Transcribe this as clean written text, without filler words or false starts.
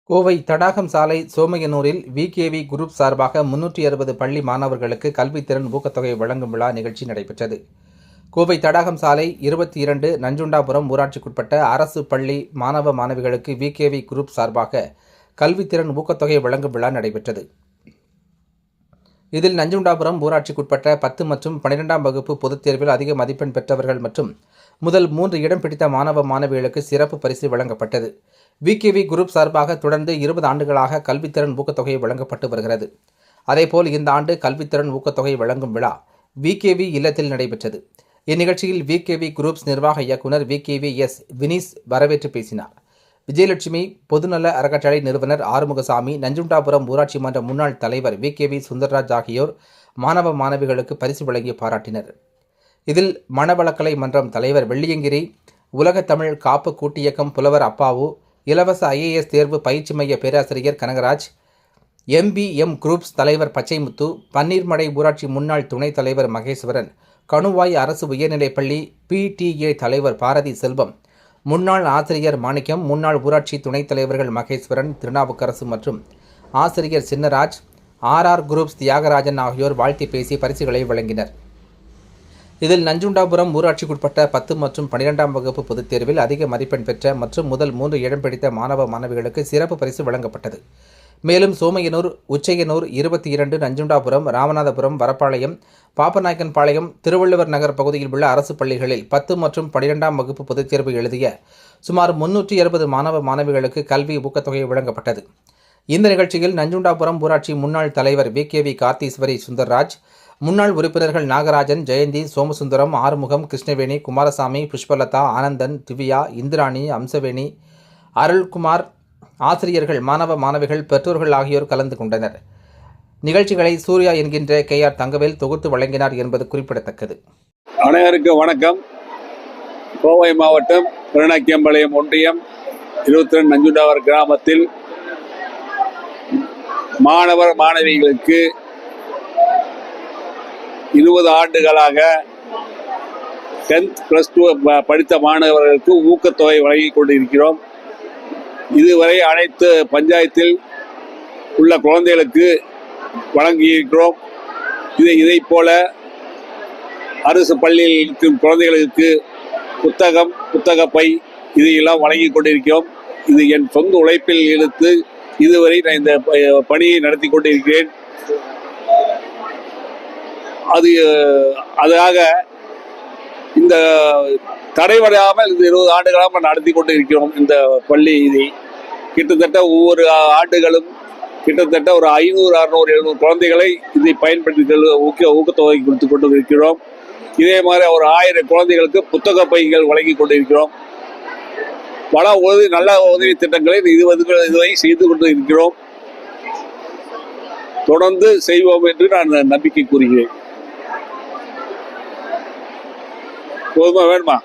கோவை தடாகம் சாலை சோமையனூரில் VKV group சார்பாக 360 பள்ளி மாணவர்களுக்கு கல்வித்திறன் ஊக்கத்தொகை வழங்கும் விழா நிகழ்ச்சி நடைபெற்றது. கோவை தடாகம் சாலை 22 நஞ்சுண்டாபுரம் ஊராட்சிக்குட்பட்ட அரசு பள்ளி மாணவ மாணவிகளுக்கு விகேவி குரூப் சார்பாக கல்வித்திறன் ஊக்கத்தொகை வழங்கும் விழா நடைபெற்றது. இதில் நஞ்சுண்டாபுரம் ஊராட்சிக்குட்பட்ட 10 மற்றும் 12ஆம் வகுப்பு பொதுத் தேர்வில் அதிக மதிப்பெண் பெற்றவர்கள் மற்றும் முதல் 3 இடம் பிடித்த மாணவ மாணவிகளுக்கு சிறப்பு பரிசு வழங்கப்பட்டது. விகேவி குரூப் சார்பாக தொடர்ந்து 20 ஆண்டுகளாக கல்வித்திறன் ஊக்கத்தொகை வழங்கப்பட்டு வருகிறது. அதேபோல் இந்த ஆண்டு கல்வித்திறன் ஊக்கத்தொகை வழங்கும் விழா விகேவி இல்லத்தில் நடைபெற்றது. இந்நிகழ்ச்சியில் விகேவி குரூப்ஸ் நிர்வாக இயக்குநர் விகேவி எஸ் வினீஸ் வரவேற்று பேசினார். விஜயலட்சுமி பொதுநல அறக்கட்டளை நிறுவனர் ஆறுமுகசாமி, நஞ்சுண்டாபுரம் ஊராட்சி மன்ற முன்னாள் தலைவர் விகேவி சுந்தர்ராஜ் ஆகியோர் மாணவ மாணவிகளுக்கு பரிசு வழங்கி பாராட்டினர். இதில் மணவளக்கலை மன்றம் தலைவர் வெள்ளியங்கிரி, உலக தமிழ் காப்பு கூட்டியக்கம் புலவர் அப்பாவு, இலவச IAS தேர்வு பயிற்சி மைய பேராசிரியர் கனகராஜ், MBM குரூப்ஸ் தலைவர் பச்சைமுத்து, பன்னீர்மடை ஊராட்சி முன்னாள் துணைத் தலைவர் மகேஸ்வரன், கணுவாய் அரசு உயர்நிலைப்பள்ளி PTA தலைவர் பாரதி செல்வம், முன்னாள் ஆசிரியர் மாணிக்கம், முன்னாள் ஊராட்சி துணைத் தலைவர்கள் மகேஸ்வரன், திருநாவுக்கரசு மற்றும் ஆசிரியர் சின்னராஜ், RR குரூப்ஸ் தியாகராஜன் ஆகியோர் வாழ்த்தி பேசி பரிசுகளை வழங்கினர். இதில் நஞ்சுண்டாபுரம் ஊராட்சிக்குட்பட்ட 10 மற்றும் 12ஆம் வகுப்பு பொதுத் தேர்வில் அதிக மதிப்பெண் பெற்ற மற்றும் முதல் 3 இடம் பிடித்த மாணவ மாணவிகளுக்கு சிறப்பு பரிசு வழங்கப்பட்டது. மேலும் சோமையனூர், உச்சையனூர், 22 நஞ்சுண்டாபுரம், ராமநாதபுரம், வரப்பாளையம், பாப்பநாயக்கன்பாளையம், திருவள்ளுவர் நகர் பகுதியில் உள்ள அரசு பள்ளிகளில் 10 மற்றும் 12ஆம் வகுப்பு பொதுத் தேர்வு எழுதிய சுமார் 360 மாணவ மாணவிகளுக்கு கல்வி ஊக்கத்தொகை வழங்கப்பட்டது. இந்த நிகழ்ச்சியில் நஞ்சுண்டாபுரம் ஊராட்சி முன்னாள் தலைவர் விகேவி கார்த்தீஸ்வரி சுந்தர்ராஜ், முன்னாள் உறுப்பினர்கள் நாகராஜன், ஜெயந்தி, சோமசுந்தரம், ஆறுமுகம், கிருஷ்ணவேணி, குமாரசாமி, புஷ்பலதா, ஆனந்தன், திவ்யா, இந்திராணி, அம்சவேணி, அருள்குமார், ஆசிரியர்கள், மாணவ மாணவிகள், பெற்றோர்கள் ஆகியோர் கலந்து கொண்டனர். நிகழ்ச்சிகளை சூர்யா என்கின்ற KR தங்கவேல் தொகுத்து வழங்கினார் என்பது குறிப்பிடத்தக்கது. அனைவருக்கும் வணக்கம். கோவை மாவட்டம் பெருநாக்கியம்பாளையம் ஒன்றியம் 22 நஞ்சுண்டாபுரம் கிராமத்தில் மாணவர் மாணவிகளுக்கு 20 ஆண்டுகளாக 10th +2 படித்த மாணவர்களுக்கு ஊக்கத்தொகை வழங்கிக் கொண்டிருக்கிறோம். இதுவரை அனைத்து பஞ்சாயத்தில் உள்ள குழந்தைகளுக்கு வழங்கியிருக்கிறோம். இதை போல அரசு பள்ளியில் இருக்கும் குழந்தைகளுக்கு புத்தக பை இதையெல்லாம் வழங்கிக் கொண்டிருக்கிறோம். இது என் சொந்த உழைப்பில் எடுத்து இதுவரை நான் இந்த பணியை நடத்தி கொண்டிருக்கிறேன். அதுக்காக இந்த தடைபடாமல் இந்த 20 ஆண்டுகளாக நடத்தி கொண்டு இருக்கிறோம். இந்த பள்ளி இதை கிட்டத்தட்ட ஒவ்வொரு ஆண்டுகளும் கிட்டத்தட்ட ஒரு 500, 600, 700 குழந்தைகளை இதை பயன்படுத்தி ஊக்கத்தொகை கொடுத்து கொண்டு இருக்கிறோம். இதே மாதிரி ஒரு 1000 குழந்தைகளுக்கு புத்தக பைகள் வழங்கி கொண்டிருக்கிறோம். பல நல்ல உதவி திட்டங்களை இதுவரை செய்து கொண்டு இருக்கிறோம். தொடர்ந்து செய்வோம் என்று நான் நம்பிக்கை கூறுகிறேன். போதுமா வேணுமா?